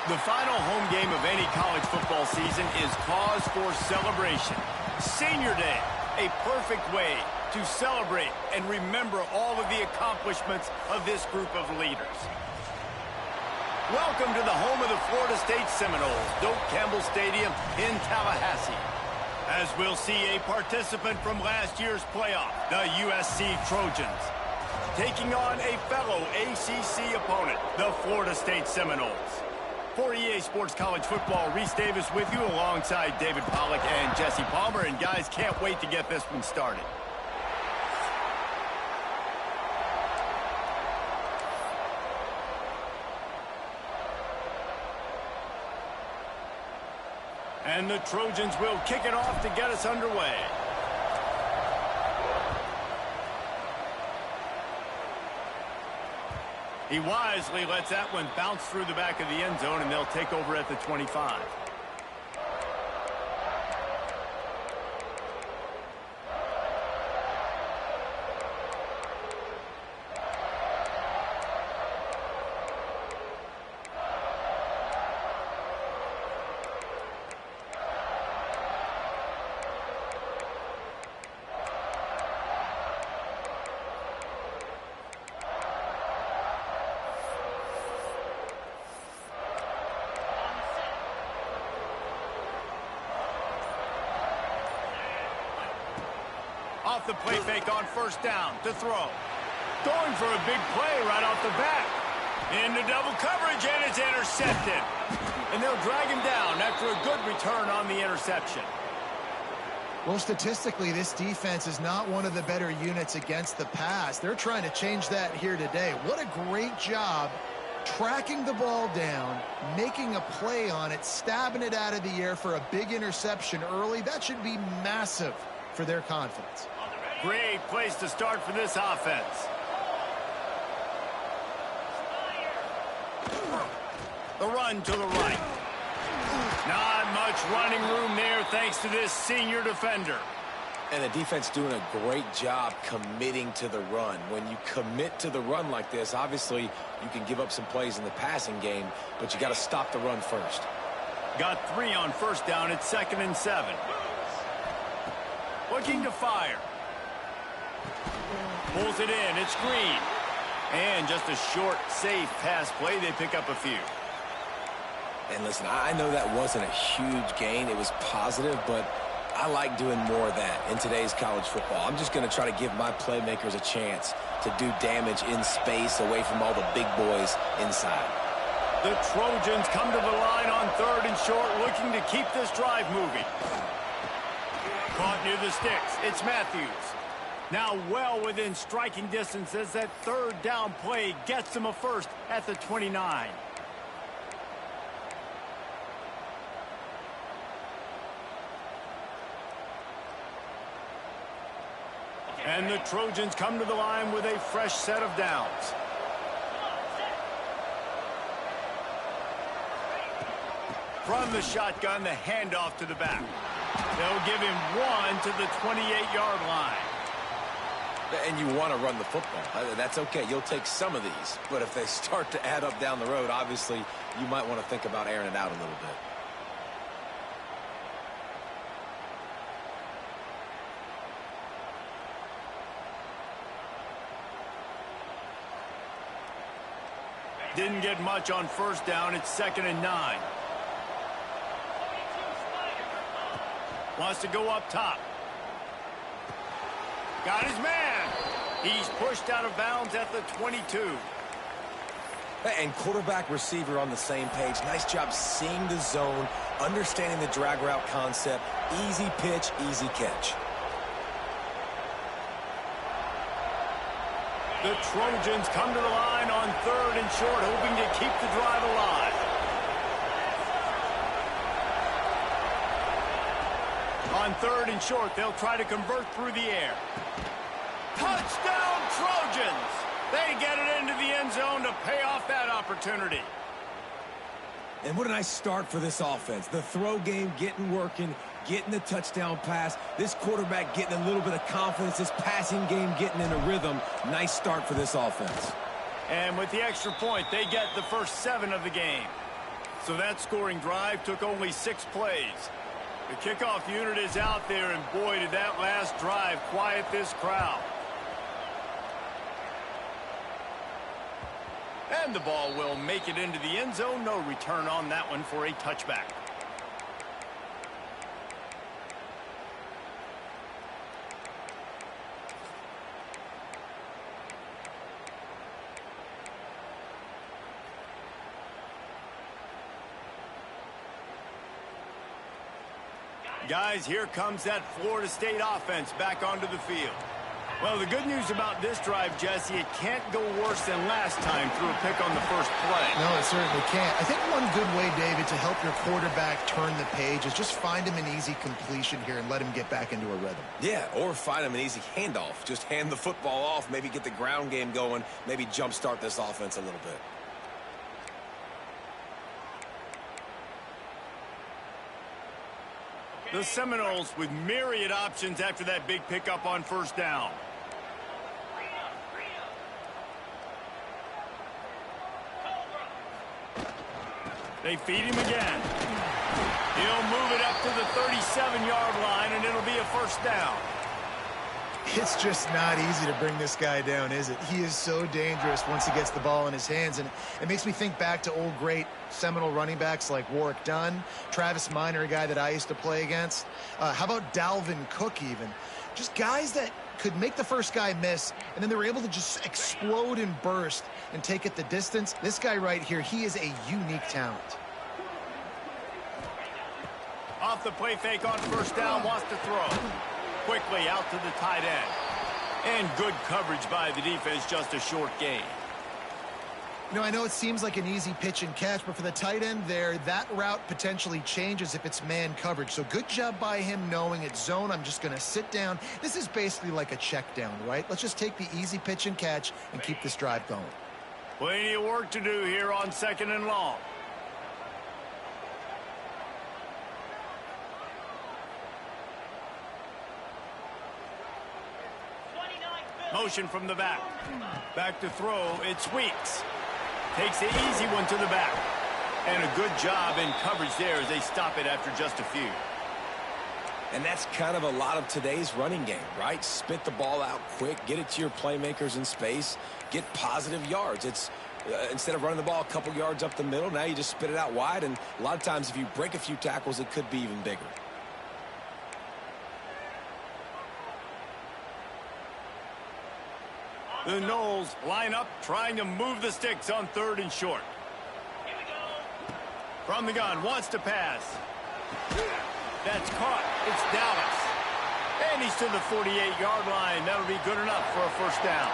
The final home game of any college football season is cause for celebration. Senior Day, a perfect way to celebrate and remember all of the accomplishments of this group of leaders. Welcome to the home of the Florida State Seminoles, Doak Campbell Stadium in Tallahassee. As we'll see a participant from last year's playoff, the USC Trojans, taking on a fellow ACC opponent, the Florida State Seminoles. For EA Sports College Football, Reese Davis with you alongside David Pollack and Jesse Palmer. And guys, can't wait to get this one started. And the Trojans will kick it off to get us underway. He wisely lets that one bounce through the back of the end zone, and they'll take over at the 25. Off the play fake on first down to throw. Going for a big play right off the bat. Into double coverage, and it's intercepted. And they'll drag him down after a good return on the interception. Well, statistically, this defense is not one of the better units against the pass. They're trying to change that here today. What a great job tracking the ball down, making a play on it, stabbing it out of the air for a big interception early. That should be massive for their confidence. Great place to start for this offense. The run to the right. Not much running room there thanks to this senior defender. And the defense doing a great job committing to the run. When you commit to the run like this, obviously you can give up some plays in the passing game, but you got to stop the run first. Got 3 on first down. It's 2nd and 7. Looking to fire. Pulls it in. It's Green. And just a short, safe pass play. They pick up a few. And listen, I know that wasn't a huge gain. It was positive, but I like doing more of that in today's college football. I'm just going to try to give my playmakers a chance to do damage in space away from all the big boys inside. The Trojans come to the line on 3rd and short, looking to keep this drive moving. Caught near the sticks. It's Matthews. Now well within striking distance as that 3rd down play gets them a first at the 29. And the Trojans come to the line with a fresh set of downs. From the shotgun, the handoff to the back. They'll give him 1 to the 28-yard line. And you want to run the football. That's okay. You'll take some of these. But if they start to add up down the road, obviously, you might want to think about airing it out a little bit. Didn't get much on first down. It's 2nd and 9. Wants to go up top. Got his man. He's pushed out of bounds at the 22. And quarterback receiver on the same page. Nice job seeing the zone, understanding the drag route concept. Easy pitch, easy catch. The Trojans come to the line on 3rd and short, hoping to keep the drive alive. On 3rd and short, they'll try to convert through the air. Touchdown, Trojans! They get it into the end zone to pay off that opportunity. And what a nice start for this offense. The throw game getting working, getting the touchdown pass. This quarterback getting a little bit of confidence. This passing game getting in a rhythm. Nice start for this offense. And with the extra point, they get the first 7 of the game. So that scoring drive took only 6 plays. The kickoff unit is out there, and boy, did that last drive quiet this crowd. And the ball will make it into the end zone. No return on that one for a touchback. Guys, here comes that Florida State offense back onto the field. Well, the good news about this drive, Jesse, it can't go worse than last time through a pick on the first play. No, it certainly can't. I think one good way, David, to help your quarterback turn the page is just find him an easy completion here and let him get back into a rhythm. Yeah, or find him an easy handoff. Just hand the football off, maybe get the ground game going, maybe jumpstart this offense a little bit. The Seminoles with myriad options after that big pickup on first down. They feed him again. He'll move it up to the 37-yard line, and it'll be a first down. It's just not easy to bring this guy down, is it? He is so dangerous once he gets the ball in his hands, and it makes me think back to old great Seminole running backs like Warwick Dunn, Travis Minor, a guy that I used to play against. How about Dalvin Cook even? Just guys that could make the first guy miss, and then they were able to just explode and burst and take it the distance. This guy right here, he is a unique talent. Off the play fake on first down, wants to throw. Quickly out to the tight end. And good coverage by the defense, just a short gain. You know, I know it seems like an easy pitch and catch, but for the tight end there, that route potentially changes if it's man coverage. So good job by him knowing it's zone. I'm just going to sit down. This is basically like a check down, right? Let's just take the easy pitch and catch and keep this drive going. Plenty of work to do here on 2nd and long. Motion from the back. Back to throw. It's Weeks. Takes the easy one to the back. And a good job in coverage there as they stop it after just a few. And that's kind of a lot of today's running game, right? Spit the ball out quick, get it to your playmakers in space, get positive yards. It's instead of running the ball a couple yards up the middle, now you just spit it out wide. And a lot of times if you break a few tackles, it could be even bigger. The Noles line up, trying to move the sticks on 3rd and short. Here we go. From the gun, wants to pass. That's caught. It's Dallas. And he's to the 48-yard line. That'll be good enough for a first down.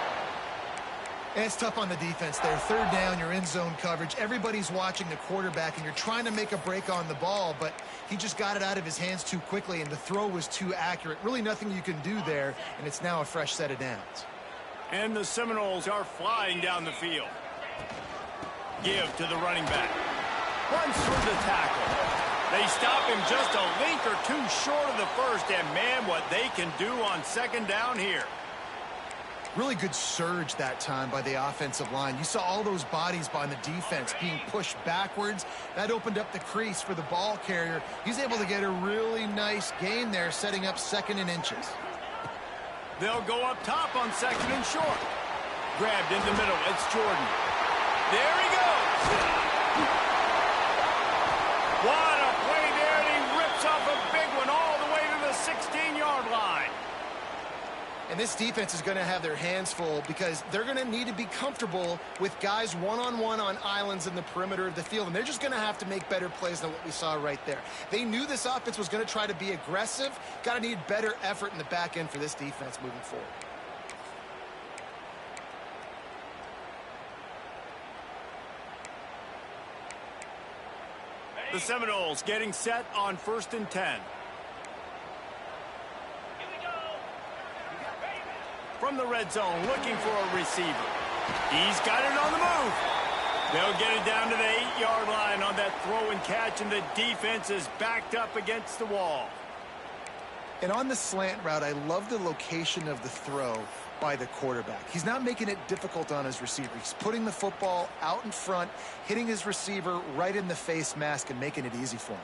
And it's tough on the defense there. 3rd down, you're in zone coverage. Everybody's watching the quarterback, and you're trying to make a break on the ball, but he just got it out of his hands too quickly, and the throw was too accurate. Really nothing you can do there, and it's now a fresh set of downs. And the Seminoles are flying down the field. Give to the running back. Runs through the tackle. They stop him just a link or two short of the first, and man, what they can do on 2nd down here. Really good surge that time by the offensive line. You saw all those bodies by the defense being pushed backwards. That opened up the crease for the ball carrier. He's able to get a really nice gain there, setting up 2nd and inches. They'll go up top on 2nd and short. Grabbed in the middle. It's Jordan. There he goes. What a play there, and he rips off a big one all the way to the 16-yard line. And this defense is going to have their hands full because they're going to need to be comfortable with guys one-on-one on islands in the perimeter of the field. And they're just going to have to make better plays than what we saw right there. They knew this offense was going to try to be aggressive. Got to need better effort in the back end for this defense moving forward. The Seminoles getting set on 1st and 10. From the red zone, looking for a receiver. He's got it on the move. They'll get it down to the 8-yard line on that throw and catch, and the defense is backed up against the wall. And on the slant route, I love the location of the throw by the quarterback. He's not making it difficult on his receiver. He's putting the football out in front, hitting his receiver right in the face mask and making it easy for him.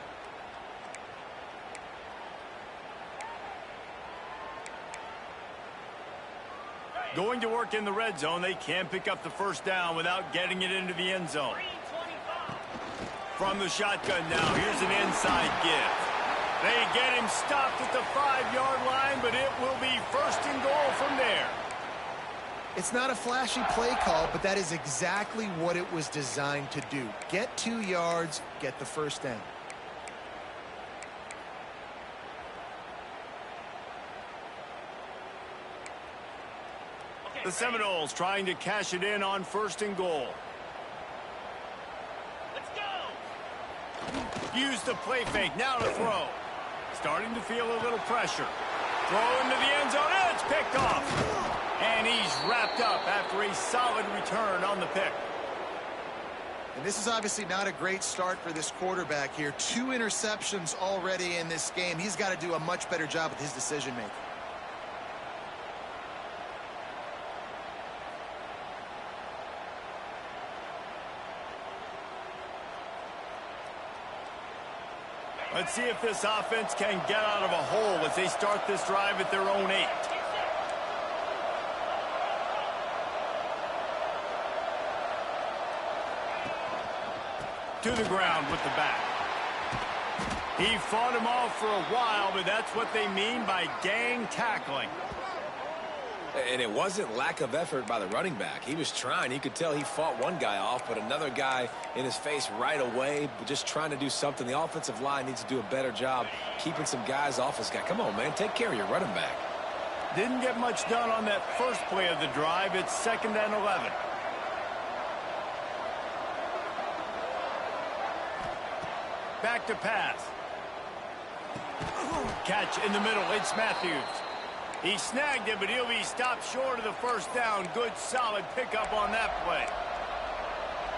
Going to work in the red zone, they can't pick up the first down without getting it into the end zone. From the shotgun now, here's an inside give. They get him stopped at the 5-yard line, but it will be first and goal from there. It's not a flashy play call, but that is exactly what it was designed to do. Get 2 yards, get the first down. The Seminoles trying to cash it in on first and goal. Let's go! Use the play fake, now to throw. Starting to feel a little pressure. Throw into the end zone, and it's picked off. And he's wrapped up after a solid return on the pick. And this is obviously not a great start for this quarterback here. 2 interceptions already in this game. He's got to do a much better job with his decision-making. Let's see if this offense can get out of a hole as they start this drive at their own 8. To the ground with the back. He fought him off for a while, but that's what they mean by gang tackling. And it wasn't lack of effort by the running back. He was trying. You could tell he fought one guy off, but another guy in his face right away, just trying to do something. The offensive line needs to do a better job keeping some guys off his guy. Come on, man. Take care of your running back. Didn't get much done on that first play of the drive. It's 2nd and 11. Back to pass. Catch in the middle. It's Matthews. He snagged it, but he'll be stopped short of the first down. Good, solid pickup on that play.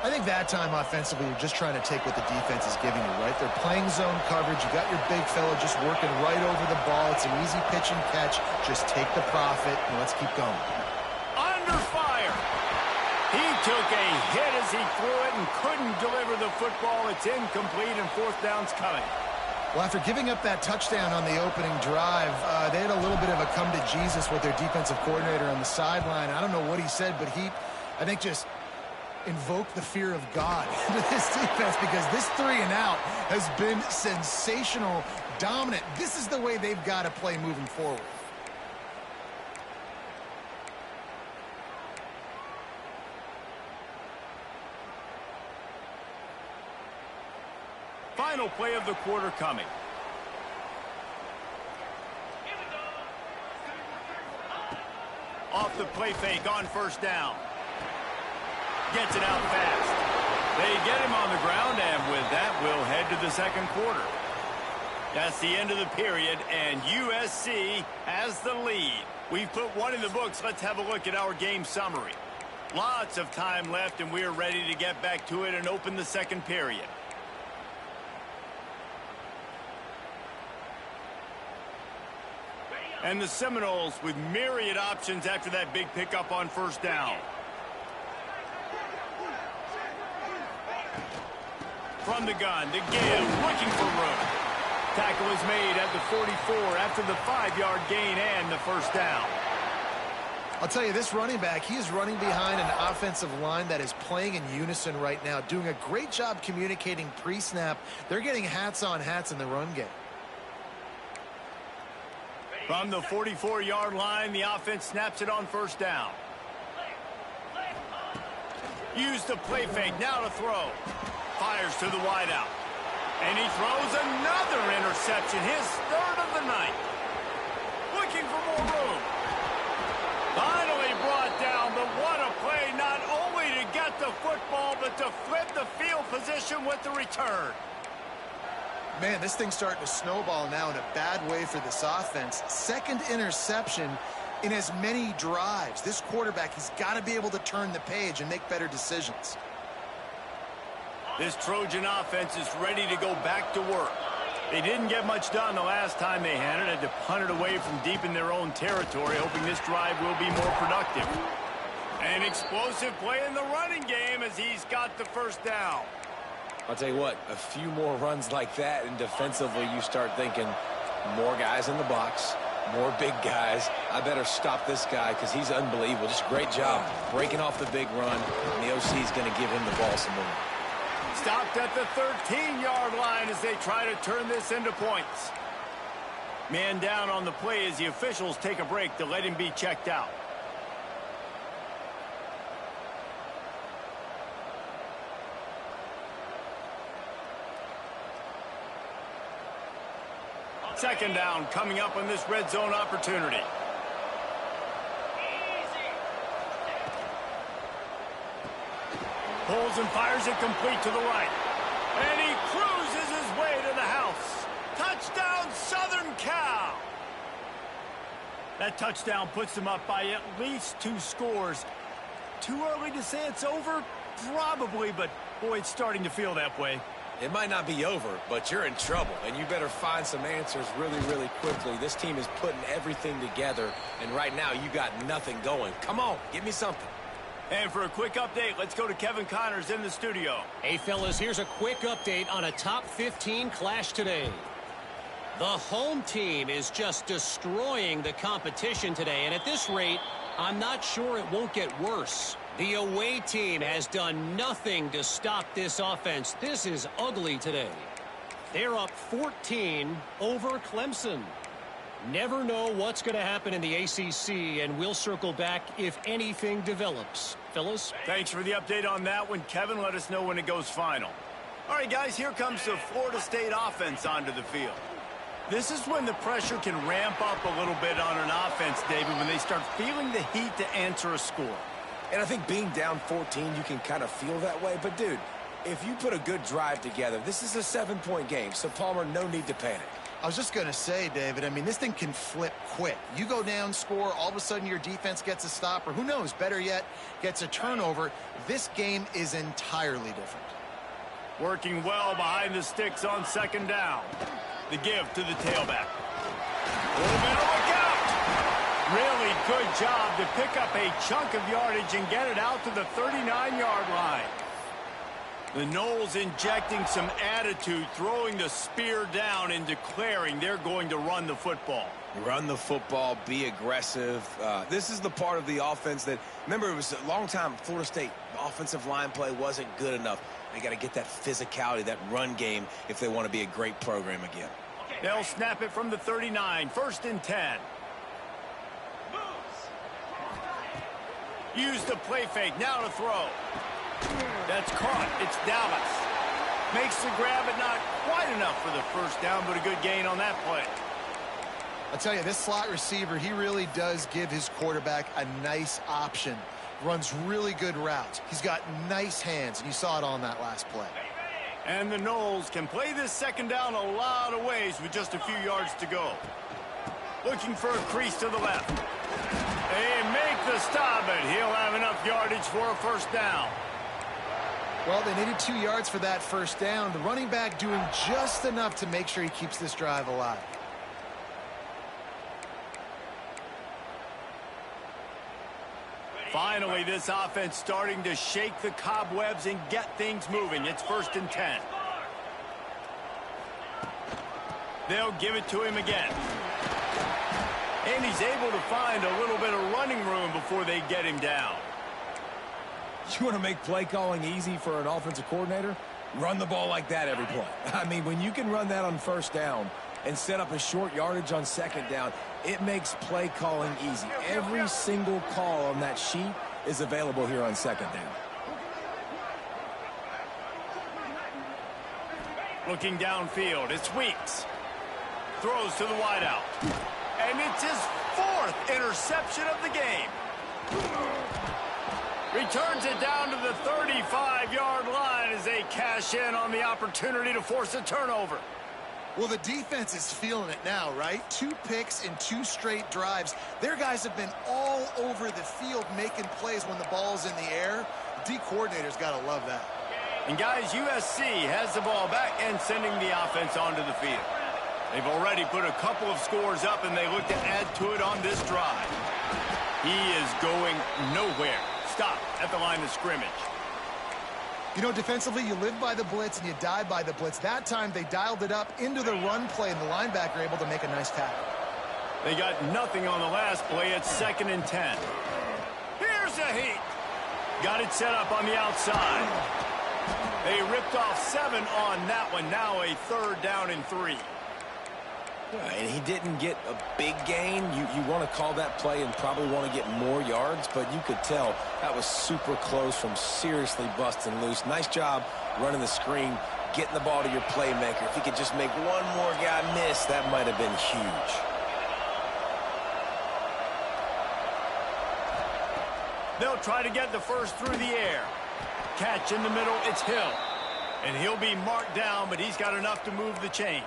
I think that time offensively, you're just trying to take what the defense is giving you, right? They're playing zone coverage. You got your big fella just working right over the ball. It's an easy pitch and catch. Just take the profit, and let's keep going. Under fire. He took a hit as he threw it and couldn't deliver the football. It's incomplete, and 4th down's coming. Well, after giving up that touchdown on the opening drive, they had a little bit of a come-to-Jesus with their defensive coordinator on the sideline. I don't know what he said, but he, I think, just invoked the fear of God into this defense because this 3-and-out has been sensational, dominant. This is the way they've got to play moving forward. Final play of the quarter coming. Off the play fake on first down. Gets it out fast. They get him on the ground, and with that, we'll head to the 2nd quarter. That's the end of the period, and USC has the lead. We've put one in the books. Let's have a look at our game summary. Lots of time left, and we're ready to get back to it and open the 2nd period. And the Seminoles with myriad options after that big pickup on first down. From the gun, the give, looking for room. Tackle is made at the 44 after the 5-yard gain and the first down. I'll tell you, this running back, he is running behind an offensive line that is playing in unison right now, doing a great job communicating pre-snap. They're getting hats on hats in the run game. From the 44-yard line, the offense snaps it on first down. Use the play fake, now to throw. Fires to the wideout. And he throws another interception, his 3rd of the night. Looking for more room. Finally brought down, but what a play, not only to get the football, but to flip the field position with the return. Man, this thing's starting to snowball now in a bad way for this offense. 2nd interception in as many drives. This quarterback, he's got to be able to turn the page and make better decisions. This Trojan offense is ready to go back to work. They didn't get much done the last time they had to punt it away from deep in their own territory, hoping this drive will be more productive. An explosive play in the running game as he's got the first down. I'll tell you what, a few more runs like that, and defensively you start thinking more guys in the box, more big guys. I better stop this guy because he's unbelievable. Just great job breaking off the big run, and the OC is going to give him the ball some more. Stopped at the 13-yard line as they try to turn this into points. Man down on the play as the officials take a break to let him be checked out. Second down coming up on this red zone opportunity. Pulls and fires it complete to the right. And he cruises his way to the house. Touchdown, Southern Cal! That touchdown puts them up by at least 2 scores. Too early to say it's over? Probably, but boy, it's starting to feel that way. It might not be over, but you're in trouble, and you better find some answers really, really quickly. This team is putting everything together, and right now you got nothing going. Come on, give me something. And for a quick update, let's go to Kevin Connors in the studio. Hey, fellas, here's a quick update on a top 15 clash today. The home team is just destroying the competition today, and at this rate, I'm not sure it won't get worse. The away team has done nothing to stop this offense. This is ugly today. They're up 14 over Clemson. Never know what's going to happen in the ACC, and we'll circle back if anything develops. Fellas? Thanks for the update on that one, Kevin. Let us know when it goes final. All right, guys, here comes the Florida State offense onto the field. This is when the pressure can ramp up a little bit on an offense, David, when they start feeling the heat to answer a score. And I think being down 14, you can kind of feel that way. But, dude, if you put a good drive together, this is a 7-point game. So, Palmer, no need to panic. I was just going to say, David, I mean, this thing can flip quick. You go down, score, all of a sudden your defense gets a stop, or who knows, better yet, gets a turnover. This game is entirely different. Working well behind the sticks on second down. The give to the tailback. A little bit of look out. Really good job to pick up a chunk of yardage and get it out to the 39-yard line. The Noles injecting some attitude, throwing the spear down and declaring they're going to run the football. Run the football, be aggressive. This is the part of the offense that, remember, it was a long time Florida State offensive line play wasn't good enough. They got to get that physicality, that run game, if they want to be a great program again. They'll snap it from the 39, 1st and 10. Use the play fake, now to throw. That's caught, it's Dallas. Makes the grab, but not quite enough for the first down, but a good gain on that play. I'll tell you, this slot receiver, he really does give his quarterback a nice option. Runs really good routes. He's got nice hands, and you saw it on that last play. And the Noles can play this second down a lot of ways with just a few yards to go. Looking for a crease to the left. They make the stop, but he'll have enough yardage for a first down. Well, they needed 2 yards for that first down. The running back doing just enough to make sure he keeps this drive alive. Finally, this offense starting to shake the cobwebs and get things moving. It's 1st and 10. They'll give it to him again. And he's able to find a little bit of running room before they get him down. You want to make play calling easy for an offensive coordinator? Run the ball like that every play. I mean, when you can run that on first down and set up a short yardage on second down, it makes play calling easy. Every single call on that sheet is available here on second down. Looking downfield, it's Weeks. Throws to the wideout. And it's his 4th interception of the game. Returns it down to the 35-yard line as they cash in on the opportunity to force a turnover. Well, the defense is feeling it now, right? 2 picks in 2 straight drives. Their guys have been all over the field making plays when the ball's in the air. The D coordinator's got to love that. And, guys, USC has the ball back and sending the offense onto the field. They've already put a couple of scores up, and they look to add to it on this drive. He is going nowhere. Stop at the line of scrimmage. You know, defensively, you live by the blitz and you die by the blitz. That time, they dialed it up into the run play, and the linebacker able to make a nice tackle. They got nothing on the last play. It's 2nd and 10. Here's a heat. Got it set up on the outside. They ripped off 7 on that one. Now a 3rd down and 3. Yeah, and he didn't get a big gain. You want to call that play and probably want to get more yards, but you could tell that was super close from seriously busting loose. Nice job running the screen, getting the ball to your playmaker. If he could just make one more guy miss, that might have been huge. They'll try to get the first through the air. Catch in the middle, it's Hill. And he'll be marked down, but he's got enough to move the chains.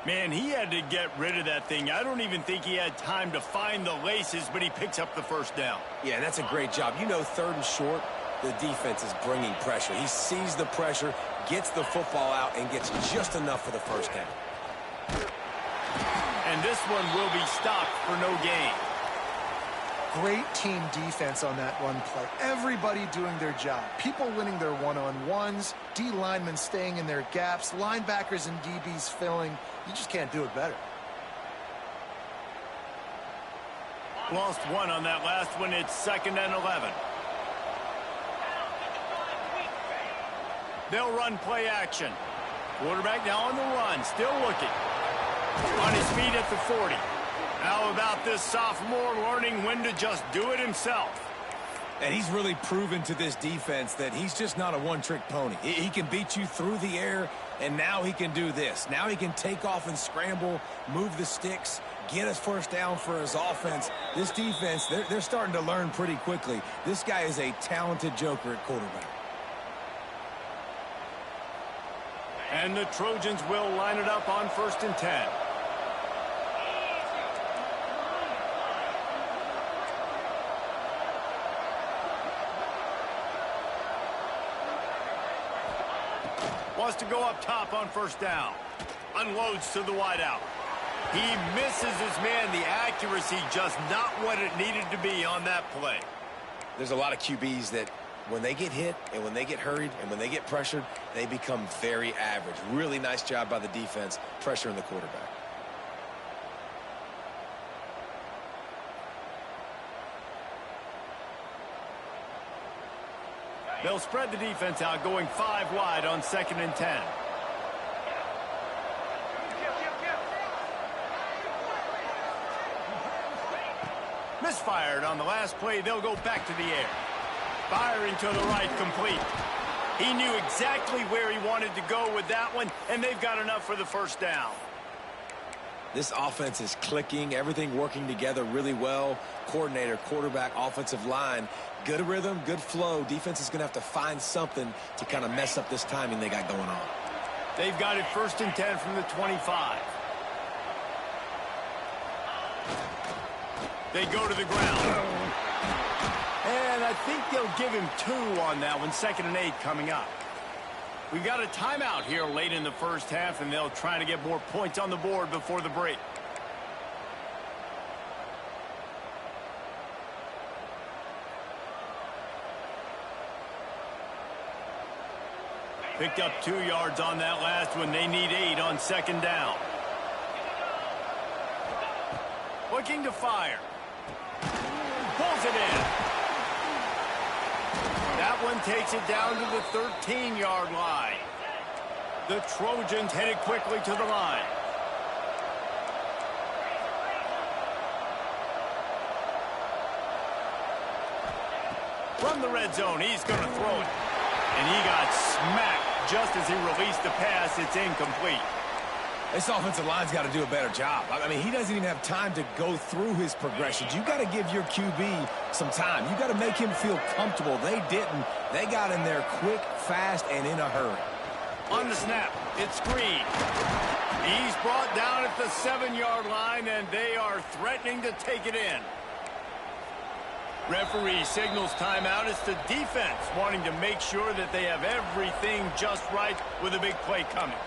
Man, he had to get rid of that thing. I don't even think he had time to find the laces, but he picks up the first down. Yeah, that's a great job. You know, 3rd and short, the defense is bringing pressure. He sees the pressure, gets the football out, and gets just enough for the first down. And this one will be stopped for no gain. Great team defense on that run play. Everybody doing their job. People winning their one-on-ones, D linemen staying in their gaps, linebackers and DBs filling. You just can't do it better. Lost 1 on that last one. It's 2nd and 11. They'll run play action. Quarterback now on the run, still looking. On his feet at the 40. How about this sophomore learning when to just do it himself? And he's really proven to this defense that he's just not a one-trick pony. He can beat you through the air, and now he can do this. Now he can take off and scramble, move the sticks, get us first down for his offense. This defense, they're starting to learn pretty quickly. This guy is a talented joker at quarterback. And the Trojans will line it up on 1st and 10. Wants to go up top on 1st down. Unloads to the wideout. He misses his man. The accuracy just not what it needed to be on that play. There's a lot of QBs that when they get hit and when they get hurried and when they get pressured, they become very average. Really nice job by the defense pressuring the quarterback. They'll spread the defense out, going 5 wide on 2nd and 10. Misfired on the last play. They'll go back to the air. Firing to the right, complete. He knew exactly where he wanted to go with that one, and they've got enough for the first down. This offense is clicking, everything working together really well. Coordinator, quarterback, offensive line, good rhythm, good flow. Defense is going to have to find something to kind of mess up this timing they got going on. They've got it 1st and 10 from the 25. They go to the ground. And I think they'll give him 2 on that one. 2nd and 8 coming up. We've got a timeout here late in the first half, and they'll try to get more points on the board before the break. Picked up 2 yards on that last one. They need 8 on 2nd down. Looking to fire. Pulls it in. That one takes it down to the 13-yard line. The Trojans headed quickly to the line. From the red zone, he's going to throw it. And he got smacked just as he released the pass. It's incomplete. This offensive line's got to do a better job. I mean, he doesn't even have time to go through his progressions. You got to give your QB some time. You got to make him feel comfortable. They didn't. They got in there quick, fast, and in a hurry. On the snap, it's Green. He's brought down at the 7-yard line, and they are threatening to take it in. Referee signals timeout. It's the defense wanting to make sure that they have everything just right with a big play coming.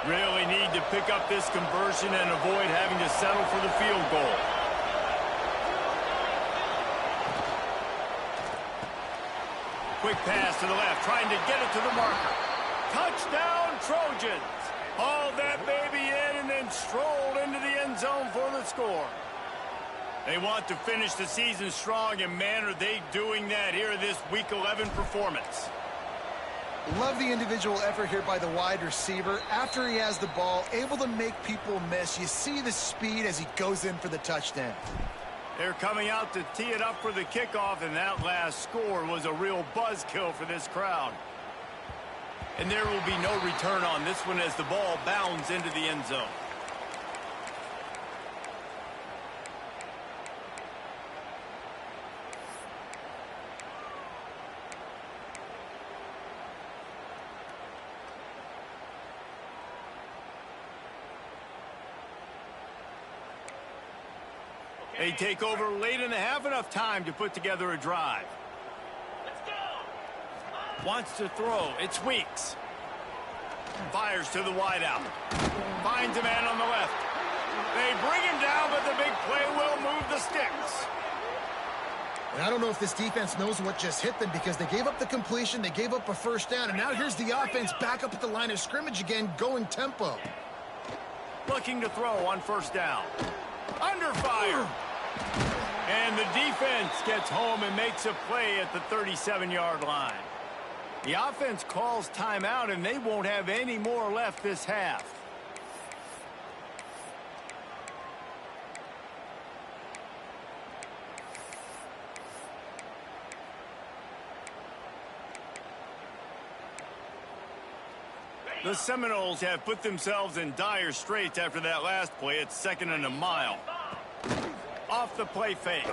Really need to pick up this conversion and avoid having to settle for the field goal. Quick pass to the left, trying to get it to the marker. Touchdown, Trojans. Hauled that baby in and then strolled into the end zone for the score. They want to finish the season strong, and man, are they doing that here in this Week 11 performance. Love the individual effort here by the wide receiver. After he has the ball, able to make people miss. You see the speed as he goes in for the touchdown. They're coming out to tee it up for the kickoff, and that last score was a real buzzkill for this crowd. And there will be no return on this one as the ball bounds into the end zone. They take over late in the half, enough time to put together a drive. Let's go. Wants to throw. It's Weeks. Fires to the wideout. Finds a man on the left. They bring him down, but the big play will move the sticks. And I don't know if this defense knows what just hit them, because they gave up the completion, they gave up a first down, and now here's the offense back up at the line of scrimmage again, going tempo. Looking to throw on first down. Under fire. And the defense gets home and makes a play at the 37-yard line. The offense calls timeout, and they won't have any more left this half. The Seminoles have put themselves in dire straits after that last play. It's 2nd and a mile. Off the play fake.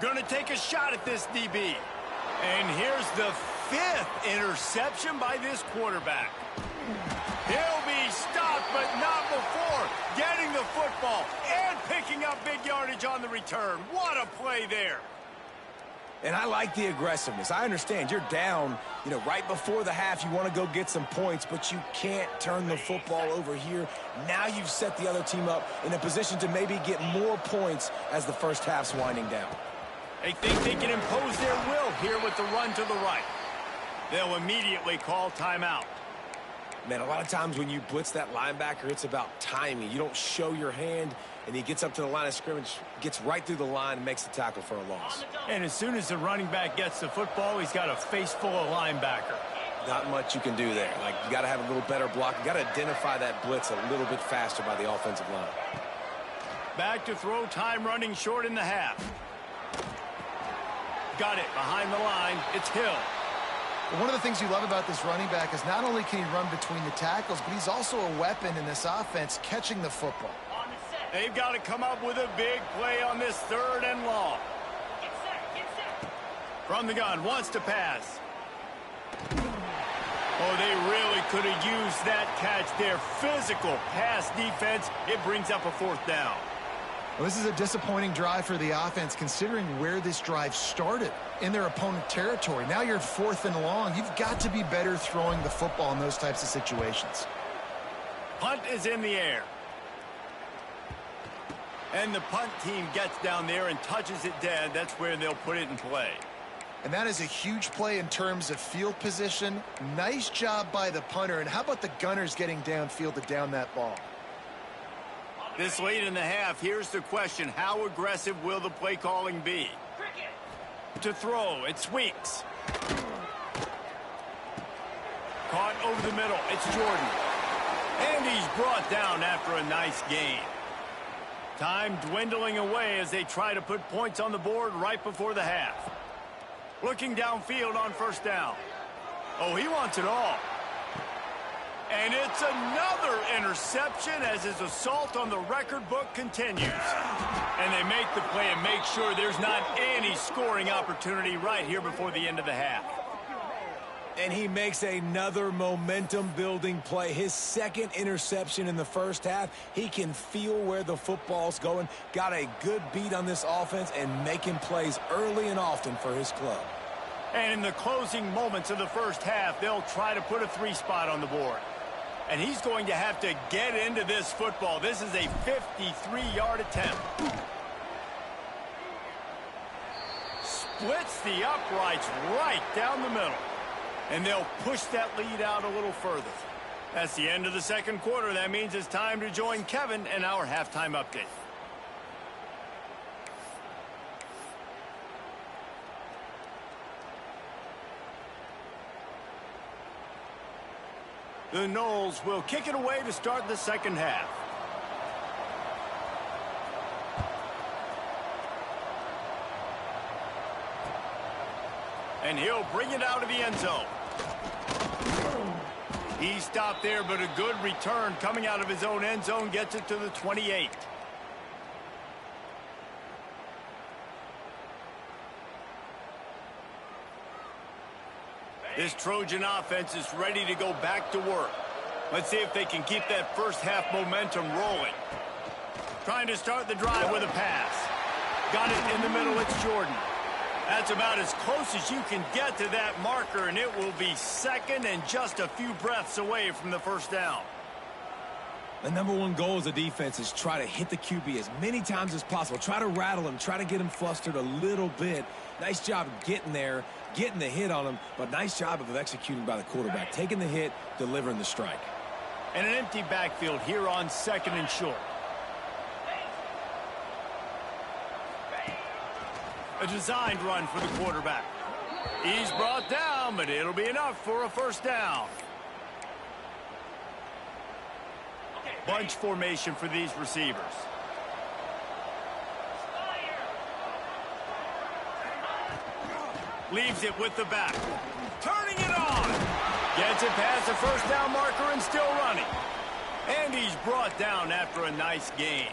Gonna take a shot at this DB. And here's the 5th interception by this quarterback. He'll be stopped, but not before getting the football and picking up big yardage on the return. What a play there. And I like the aggressiveness. I understand you're down, right before the half. You want to go get some points, but you can't turn the football over here. Now you've set the other team up in a position to maybe get more points as the first half's winding down. They think they can impose their will here with the run to the right. They'll immediately call timeout. Man, a lot of times when you blitz that linebacker, it's about timing. You don't show your hand, and he gets up to the line of scrimmage, gets right through the line, and makes the tackle for a loss. And as soon as the running back gets the football, he's got a face full of linebacker. Not much you can do there. You got to have a little better block. You got to identify that blitz a little bit faster by the offensive line. Back to throw, time running short in the half. Got it behind the line. It's Hill. But one of the things you love about this running back is not only can he run between the tackles, but he's also a weapon in this offense, catching the football. They've got to come up with a big play on this 3rd and long. From the gun, wants to pass. Oh, they really could have used that catch there. Physical pass defense. It brings up a 4th down. Well, this is a disappointing drive for the offense, considering where this drive started, in their opponent territory. Now you're 4th and long. You've got to be better throwing the football in those types of situations. Punt is in the air. And the punt team gets down there and touches it dead. That's where they'll put it in play. And that is a huge play in terms of field position. Nice job by the punter. And how about the Gunners getting downfield to down that ball? This late in the half, here's the question. How aggressive will the play calling be? To throw, it's Weeks. Caught over the middle, it's Jordan. And he's brought down after a nice gain. Time dwindling away as they try to put points on the board right before the half. Looking downfield on first down. Oh, he wants it all. And it's another interception as his assault on the record book continues. And they make the play and make sure there's not any scoring opportunity right here before the end of the half. And he makes another momentum-building play. His 2nd interception in the first half. He can feel where the football's going. Got a good beat on this offense and making plays early and often for his club. And in the closing moments of the first half, they'll try to put a 3 spot on the board. And he's going to have to get into this football. This is a 53-yard attempt. Splits the uprights right down the middle. And they'll push that lead out a little further. That's the end of the second quarter. That means it's time to join Kevin and our halftime update. The Noles will kick it away to start the second half. And he'll bring it out of the end zone. He stopped there, but a good return coming out of his own end zone gets it to the 28. This Trojan offense is ready to go back to work. Let's see if they can keep that first half momentum rolling. Trying to start the drive with a pass. Got it in the middle. It's Jordan. That's about as close as you can get to that marker, and it will be second and just a few breaths away from the first down. The number one goal as a defense is try to hit the QB as many times as possible. Try to rattle him. Try to get him flustered a little bit. Nice job getting there, getting the hit on him, but nice job of executing by the quarterback. Taking the hit, delivering the strike. And an empty backfield here on second and short. A designed run for the quarterback. He's brought down, but it'll be enough for a first down. Bunch formation for these receivers. Leaves it with the back. Turning it on. Gets it past the first down marker and still running. And he's brought down after a nice gain.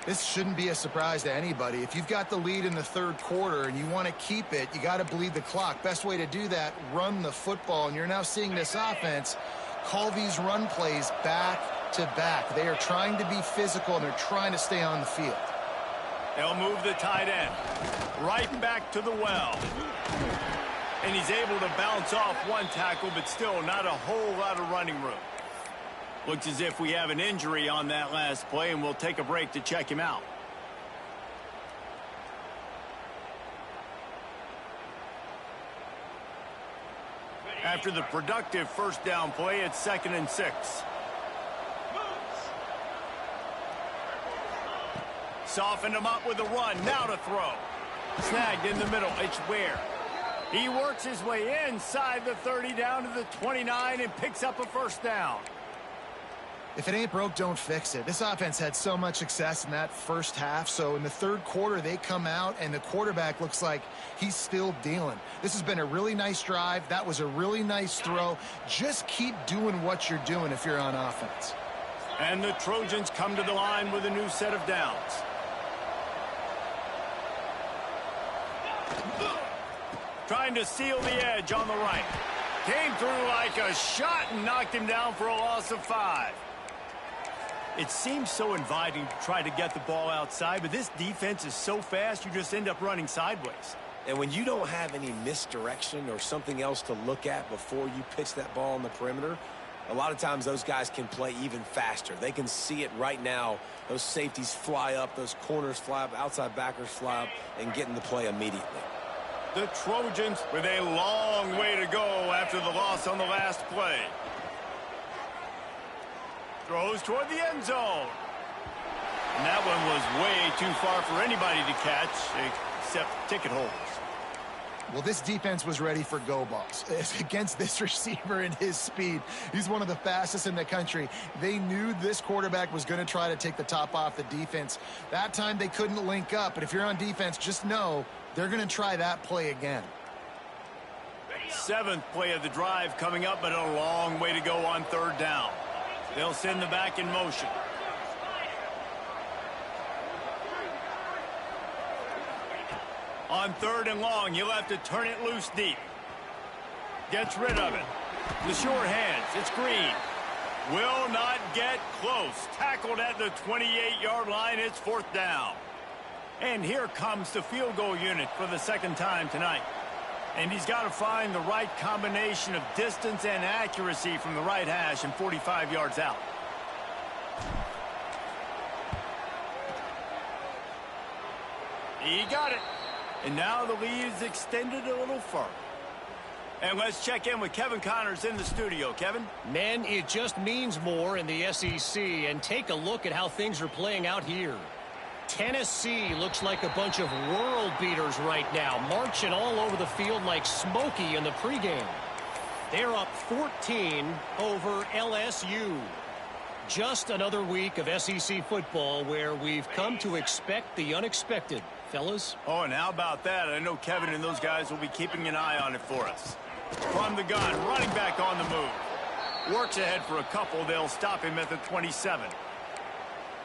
This shouldn't be a surprise to anybody. If you've got the lead in the third quarter and you want to keep it, you got to bleed the clock. Best way to do that, run the football. And you're now seeing this offense call these run plays back to back. They are trying to be physical, and they're trying to stay on the field. They'll move the tight end right back to the well. And he's able to bounce off one tackle, but still not a whole lot of running room. Looks as if we have an injury on that last play, and we'll take a break to check him out. After the productive first down play, it's 2nd and 6. Softened him up with a run. Now to throw. Snagged in the middle. It's Ware. He works his way inside the 30 down to the 29 and picks up a first down. If it ain't broke, don't fix it. This offense had so much success in that first half, so in the third quarter they come out and the quarterback looks like he's still dealing. This has been a really nice drive. That was a really nice throw. Just keep doing what you're doing if you're on offense. And the Trojans come to the line with a new set of downs. Trying to seal the edge on the right. Came through like a shot and knocked him down for a loss of 5. It seems so inviting to try to get the ball outside, but this defense is so fast you just end up running sideways. And when you don't have any misdirection or something else to look at before you pitch that ball on the perimeter, a lot of times those guys can play even faster. They can see it right now. Those safeties fly up, those corners fly up, outside backers fly up, and get in the play immediately. The Trojans with a long way to go after the loss on the last play. Throws toward the end zone. And that one was way too far for anybody to catch except ticket holders. Well, this defense was ready for go balls. Against this receiver and his speed, he's one of the fastest in the country. They knew this quarterback was going to try to take the top off the defense. That time they couldn't link up, but if you're on defense, just know they're going to try that play again. 7th play of the drive coming up, but a long way to go on 3rd down. They'll send the back in motion. On 3rd and long, he'll have to turn it loose deep. Gets rid of it. The short hands. It's Green. Will not get close. Tackled at the 28-yard line. It's 4th down. And here comes the field goal unit for the 2nd time tonight. And he's got to find the right combination of distance and accuracy from the right hash and 45 yards out. He got it. And now the lead is extended a little further. And let's check in with Kevin Connors in the studio. Kevin? Men, it just means more in the SEC. And take a look at how things are playing out here. Tennessee looks like a bunch of world beaters right now, marching all over the field like Smokey in the pregame. They're up 14 over LSU. Just another week of SEC football where we've come to expect the unexpected, fellas. Oh, and how about that? I know Kevin and those guys will be keeping an eye on it for us. From the gun, running back on the move. Works ahead for a couple. They'll stop him at the 27.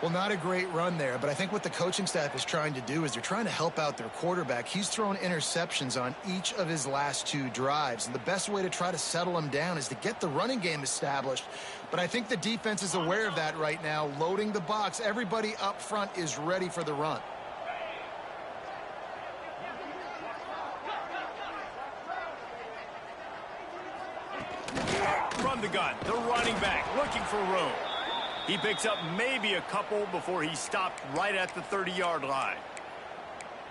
Well, not a great run there, but I think what the coaching staff is trying to do is they're trying to help out their quarterback. He's thrown interceptions on each of his last 2 drives, and the best way to try to settle him down is to get the running game established. But I think the defense is aware of that right now, loading the box. Everybody up front is ready for the run. From the gun, the running back looking for room. He picks up maybe a couple before he stopped right at the 30-yard line.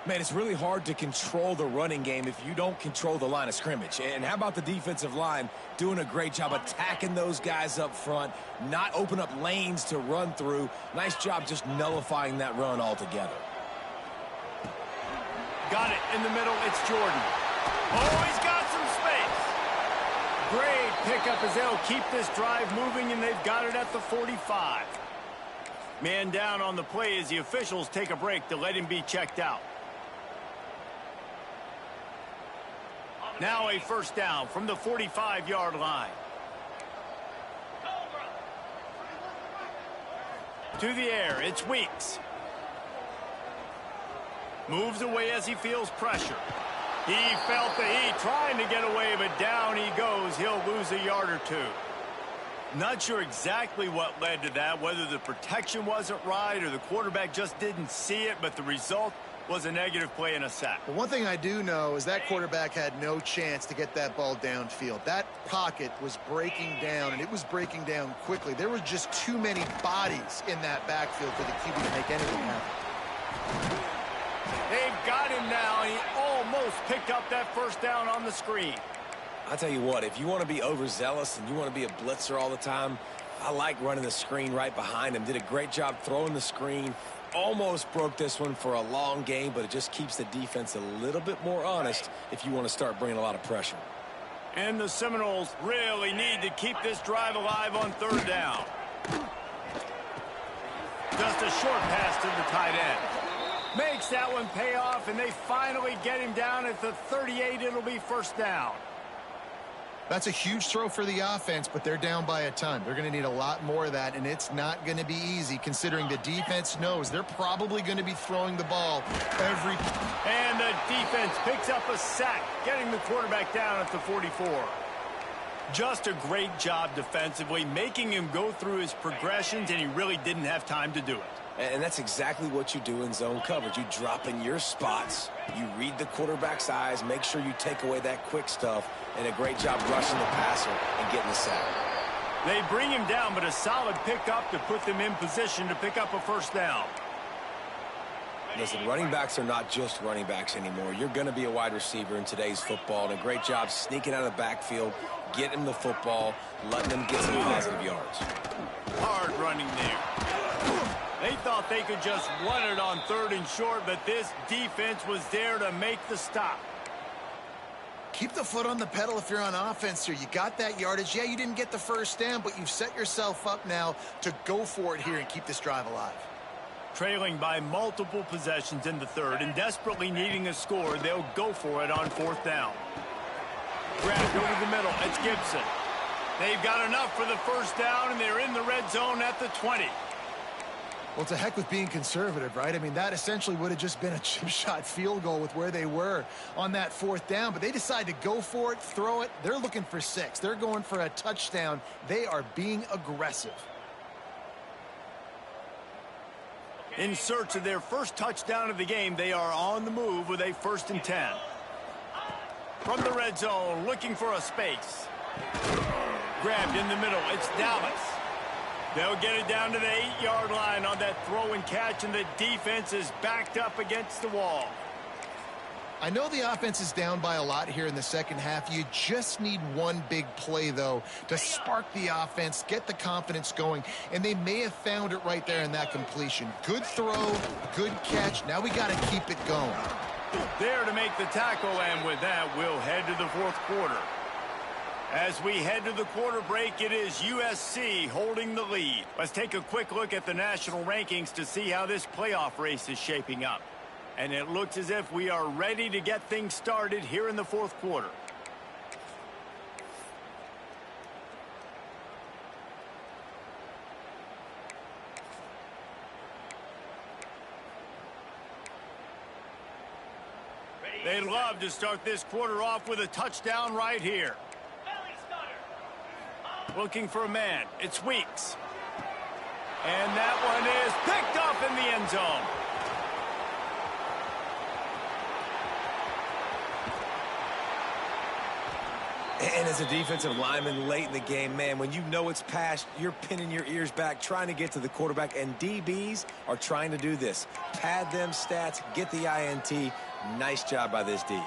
Man, it's really hard to control the running game if you don't control the line of scrimmage. And how about the defensive line doing a great job attacking those guys up front, not open up lanes to run through. Nice job just nullifying that run altogether. Got it in the middle. It's Jordan. Oh, he's got some space. Great pickup as they'll keep this drive moving, and they've got it at the 45. Man down on the play as the officials take a break to let him be checked out. Now a first down from the 45-yard line. To the air, it's Weeks. Moves away as he feels pressure. He felt the heat, trying to get away, but down he goes. He'll lose a yard or 2. Not sure exactly what led to that, whether the protection wasn't right or the quarterback just didn't see it, but the result was a negative play and a sack. But one thing I do know is that quarterback had no chance to get that ball downfield. That pocket was breaking down, and it was breaking down quickly. There were just too many bodies in that backfield for the QB to make anything happen. They've got him now. He almost picked up that first down on the screen. I'll tell you what, if you want to be overzealous and you want to be a blitzer all the time, I like running the screen right behind him. Did a great job throwing the screen. Almost broke this one for a long game, but it just keeps the defense a little bit more honest if you want to start bringing a lot of pressure. And the Seminoles really need to keep this drive alive on third down. Just a short pass to the tight end. Makes that one pay off, and they finally get him down at the 38. It'll be first down. That's a huge throw for the offense, but they're down by a ton. They're going to need a lot more of that, and it's not going to be easy considering the defense knows they're probably going to be throwing the ball every... And the defense picks up a sack, getting the quarterback down at the 44. Just a great job defensively, making him go through his progressions, and he really didn't have time to do it. And that's exactly what you do in zone coverage. You drop in your spots, you read the quarterback's eyes, make sure you take away that quick stuff, and a great job rushing the passer and getting the sack. They bring him down, but a solid pickup to put them in position to pick up a first down. Listen, running backs are not just running backs anymore. You're going to be a wide receiver in today's football, and a great job sneaking out of the backfield, getting him the football, letting them get some positive yards. Hard running there. They thought they could just run it on third and short, but this defense was there to make the stop. Keep the foot on the pedal if you're on offense here. You got that yardage. Yeah, you didn't get the first down, but you've set yourself up now to go for it here and keep this drive alive. Trailing by multiple possessions in the third and desperately needing a score, they'll go for it on fourth down. Grabbed over the middle. It's Gibson. They've got enough for the first down, and they're in the red zone at the 20. Well, to heck with being conservative, right? I mean, that essentially would have just been a chip shot field goal with where they were on that fourth down. But they decide to go for it, throw it. They're looking for 6. They're going for a touchdown. They are being aggressive. In search of their first touchdown of the game, they are on the move with a 1st and 10. From the red zone, looking for a space. Grabbed in the middle. It's Dallas. They'll get it down to the 8-yard line on that throw and catch, and the defense is backed up against the wall. I know the offense is down by a lot here in the second half. You just need one big play, though, to spark the offense, get the confidence going, and they may have found it right there in that completion. Good throw, good catch. Now we got to keep it going. There to make the tackle, and with that, we'll head to the fourth quarter. As we head to the quarter break, it is USC holding the lead. Let's take a quick look at the national rankings to see how this playoff race is shaping up. And it looks as if we are ready to get things started here in the fourth quarter. They'd love to start this quarter off with a touchdown right here. Looking for a man. It's Weeks. And that one is picked up in the end zone. And as a defensive lineman late in the game, man, when you know it's past, you're pinning your ears back, trying to get to the quarterback, and DBs are trying to do this. Pad them stats, get the INT. Nice job by this D.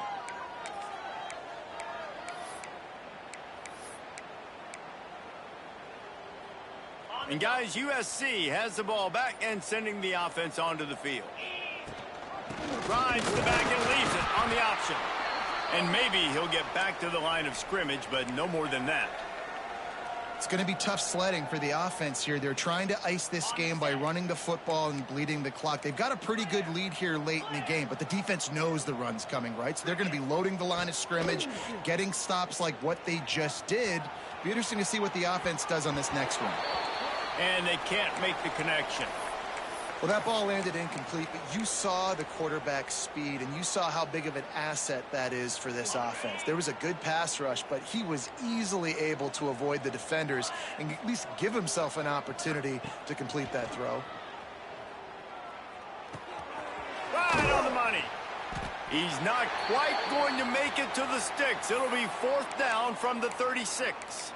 And guys, USC has the ball back and sending the offense onto the field. Drives to the back and leaves it on the option. And maybe he'll get back to the line of scrimmage, but no more than that. It's going to be tough sledding for the offense here. They're trying to ice this game by running the football and bleeding the clock. They've got a pretty good lead here late in the game, but the defense knows the run's coming, right? So they're going to be loading the line of scrimmage, getting stops like what they just did. Be interesting to see what the offense does on this next one. And they can't make the connection. Well, that ball landed incomplete, but you saw the quarterback's speed, and you saw how big of an asset that is for this offense. There was a good pass rush, but he was easily able to avoid the defenders and at least give himself an opportunity to complete that throw. Right on the money. He's not quite going to make it to the sticks. It'll be fourth down from the 36.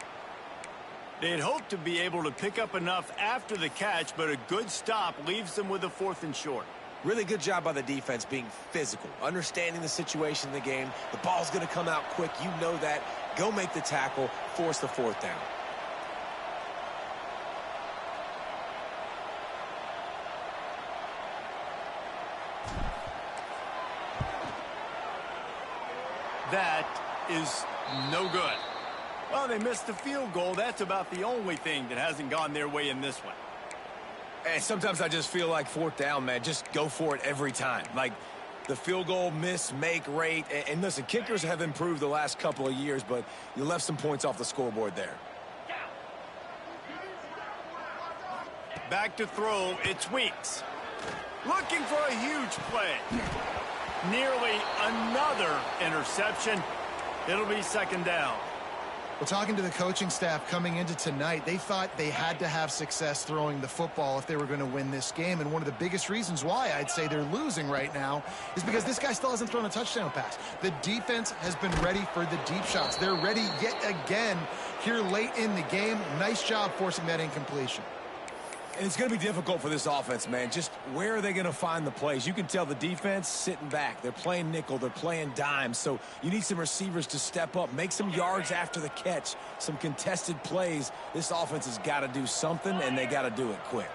They'd hope to be able to pick up enough after the catch, but a good stop leaves them with a 4th and short. Really good job by the defense being physical, understanding the situation in the game. The ball's going to come out quick. You know that. Go make the tackle, force the 4th down. That is no good. Well, they missed the field goal. That's about the only thing that hasn't gone their way in this one. And sometimes I just feel like 4th down, man. Just go for it every time. Like the field goal miss, make rate. And listen, kickers have improved the last couple of years, but you left some points off the scoreboard there. Back to throw. It's Weeks. Looking for a huge play. Nearly another interception. It'll be 2nd down. Well, talking to the coaching staff coming into tonight, they thought they had to have success throwing the football if they were going to win this game. And one of the biggest reasons why I'd say they're losing right now is because this guy still hasn't thrown a touchdown pass. The defense has been ready for the deep shots. They're ready yet again here late in the game. Nice job forcing that incompletion. And it's going to be difficult for this offense, man. Just where are they going to find the plays? You can tell the defense sitting back. They're playing nickel. They're playing dime. So you need some receivers to step up, make some yards after the catch, some contested plays. This offense has got to do something, and they got to do it quick.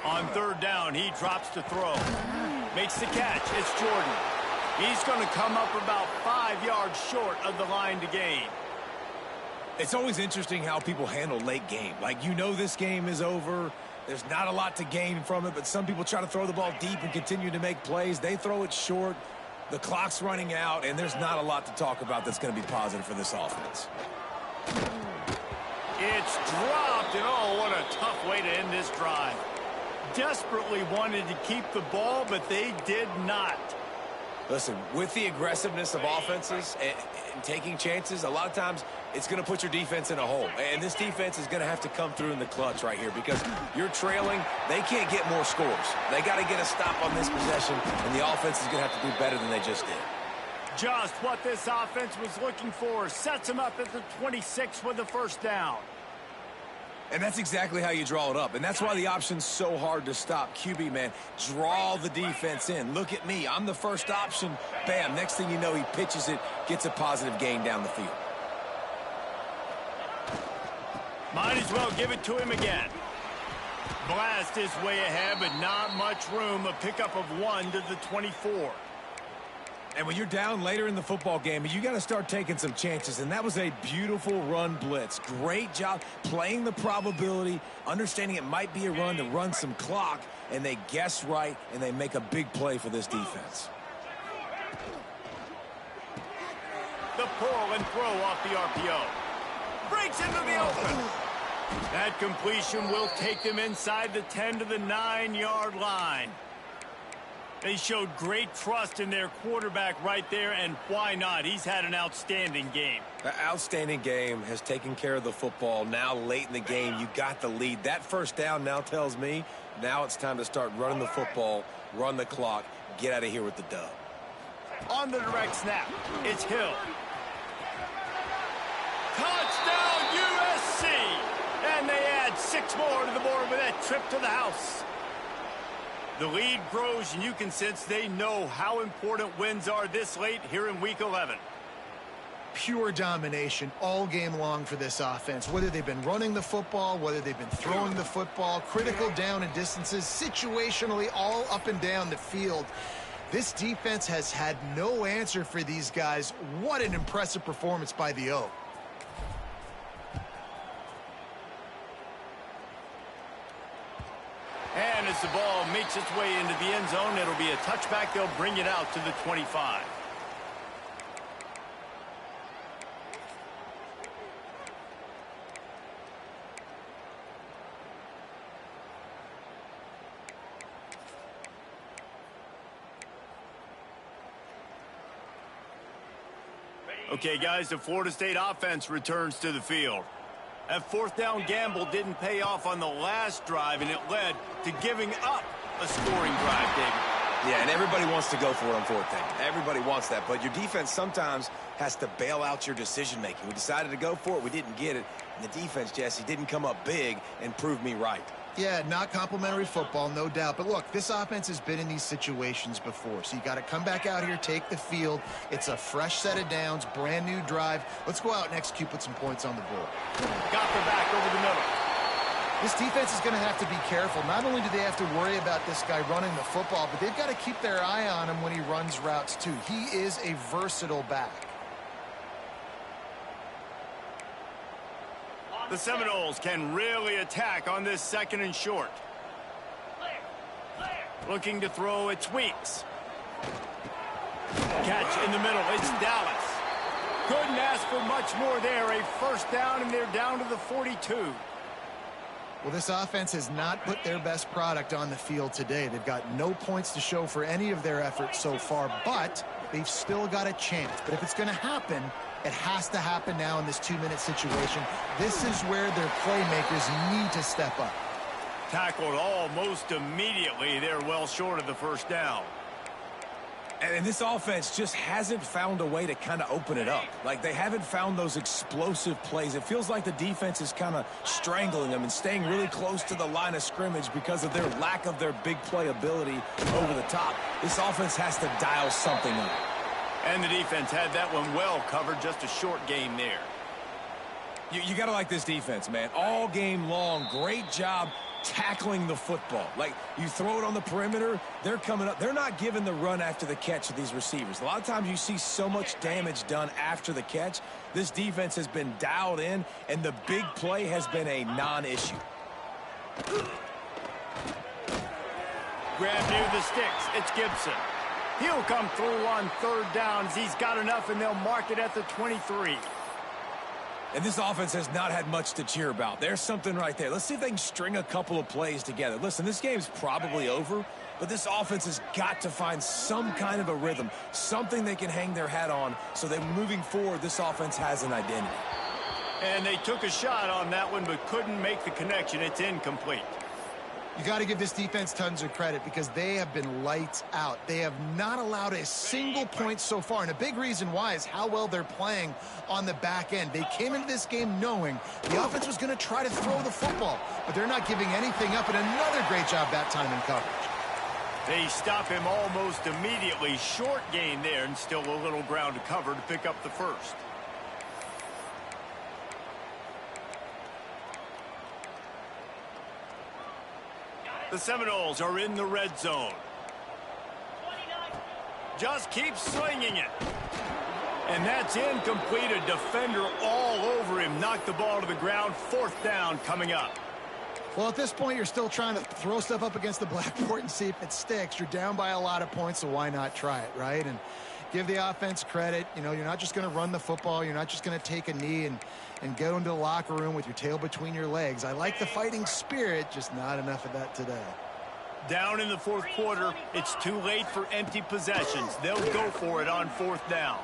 On 3rd down, he drops to throw. Makes the catch. It's Jordan. He's going to come up about 5 yards short of the line to gain. It's always interesting how people handle late game. Like, you know this game is over. There's not a lot to gain from it, but some people try to throw the ball deep and continue to make plays. They throw it short. The clock's running out, and there's not a lot to talk about that's going to be positive for this offense. It's dropped, and oh, what a tough way to end this drive. Desperately wanted to keep the ball, but they did not. Listen, with the aggressiveness of offenses and taking chances, a lot of times it's going to put your defense in a hole. And this defense is going to have to come through in the clutch right here because you're trailing. They can't get more scores. They got to get a stop on this possession, and the offense is going to have to do better than they just did. Just what this offense was looking for. Sets him up at the 26 with the first down. And that's exactly how you draw it up. And that's why the option's so hard to stop. QB, man, draw the defense in. Look at me. I'm the first option. Bam. Next thing you know, he pitches it, gets a positive gain down the field. Might as well give it to him again. Blast is way ahead, but not much room. A pickup of 1 to the 24. And when you're down later in the football game, you got to start taking some chances. And that was a beautiful run blitz. Great job playing the probability, understanding it might be a run to run some clock, and they guess right, and they make a big play for this defense. The pull and throw off the RPO. Breaks into the open. That completion will take them inside the 10 to the 9-yard line. They showed great trust in their quarterback right there, and why not? He's had an outstanding game. An outstanding game, has taken care of the football. Now late in the game, you got the lead. That first down now tells me now it's time to start running the football, run the clock, get out of here with the dub. On the direct snap, it's Hill. Touchdown USC! And they add 6 more to the board with that trip to the house. The lead grows, and you can sense they know how important wins are this late here in Week 11. Pure domination all game long for this offense. Whether they've been running the football, whether they've been throwing the football, critical down and distances, situationally all up and down the field. This defense has had no answer for these guys. What an impressive performance by the O. And as the ball makes its way into the end zone, it'll be a touchback. They'll bring it out to the 25. Okay, guys, the Florida State offense returns to the field. That fourth down gamble didn't pay off on the last drive, and it led to giving up a scoring drive, David. Yeah, and everybody wants to go for it on fourth down. Everybody wants that, but your defense sometimes has to bail out your decision-making. We decided to go for it. We didn't get it. And the defense, Jesse, didn't come up big and prove me right. Yeah, not complimentary football, no doubt. But look, this offense has been in these situations before. So you got to come back out here, take the field. It's a fresh set of downs, brand new drive. Let's go out and execute, put some points on the board. Got the back over the middle. This defense is going to have to be careful. Not only do they have to worry about this guy running the football, but they've got to keep their eye on him when he runs routes too. He is a versatile back. The Seminoles can really attack on this 2nd and short. Looking to throw, it's Weeks. Catch in the middle, it's Dallas. Couldn't ask for much more there. A first down, and they're down to the 42. Well, this offense has not put their best product on the field today. They've got no points to show for any of their efforts so far, but they've still got a chance. But if it's going to happen, it has to happen now in this 2-minute situation. This is where their playmakers need to step up. Tackled almost immediately. They're well short of the first down. And this offense just hasn't found a way to kind of open it up. Like, they haven't found those explosive plays. It feels like the defense is kind of strangling them and staying really close to the line of scrimmage because of their lack of their big play ability over the top. This offense has to dial something up. And the defense had that one well covered. Just a short game there. You got to like this defense, man. All game long, great job tackling the football. Like, you throw it on the perimeter, they're coming up. They're not giving the run after the catch to these receivers. A lot of times you see so much damage done after the catch. This defense has been dialed in, and the big play has been a non-issue. Grab near the sticks. It's Gibson. He'll come through on 3rd downs. He's got enough, and they'll mark it at the 23. And this offense has not had much to cheer about. There's something right there. Let's see if they can string a couple of plays together. Listen, this game's probably over, but this offense has got to find some kind of a rhythm, something they can hang their hat on so that moving forward, this offense has an identity. And they took a shot on that one but couldn't make the connection. It's incomplete. You got to give this defense tons of credit because they have been lights out. They have not allowed a single point so far, and a big reason why is how well they're playing on the back end. They came into this game knowing the offense was going to try to throw the football, but they're not giving anything up, and another great job that time in coverage. They stop him almost immediately. Short gain there, and still a little ground to cover to pick up the first. The Seminoles are in the red zone. Just keeps slinging it. And that's incomplete. A defender all over him. Knocked the ball to the ground. Fourth down coming up. Well, at this point, you're still trying to throw stuff up against the blackboard and see if it sticks. You're down by a lot of points, so why not try it, right? And give the offense credit. You know, you're not just going to run the football. You're not just going to take a knee and go into the locker room with your tail between your legs. I like the fighting spirit, just not enough of that today. Down in the fourth quarter, it's too late for empty possessions. They'll go for it on fourth down.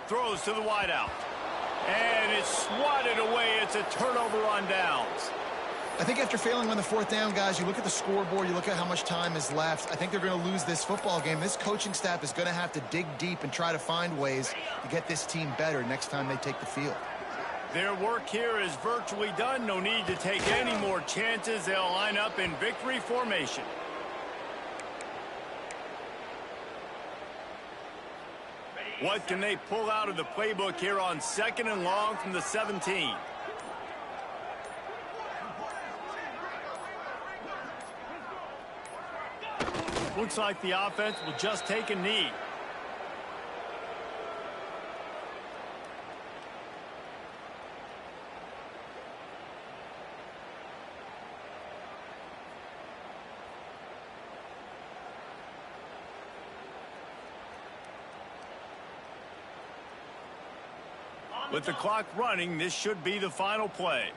Throws to the wideout. And it's swatted away. It's a turnover on downs. I think after failing on the fourth down, guys, you look at the scoreboard, you look at how much time is left. I think they're going to lose this football game. This coaching staff is going to have to dig deep and try to find ways to get this team better next time they take the field. Their work here is virtually done. No need to take any more chances. They'll line up in victory formation. What can they pull out of the playbook here on 2nd and long from the 17? Looks like the offense will just take a knee. With the clock running, this should be the final play.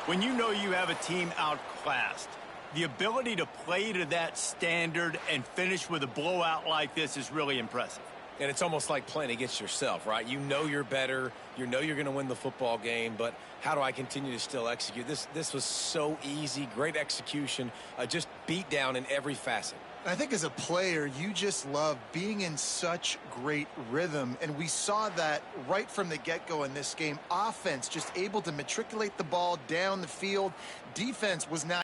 When you know you have a team outclassed, the ability to play to that standard and finish with a blowout like this is really impressive. And it's almost like playing against yourself, right? You know you're better. You know you're going to win the football game, but how do I continue to still execute? This was so easy, great execution, just beat down in every facet. I think as a player, you just love being in such great rhythm, and we saw that right from the get-go in this game. Offense just able to matriculate the ball down the field. Defense was not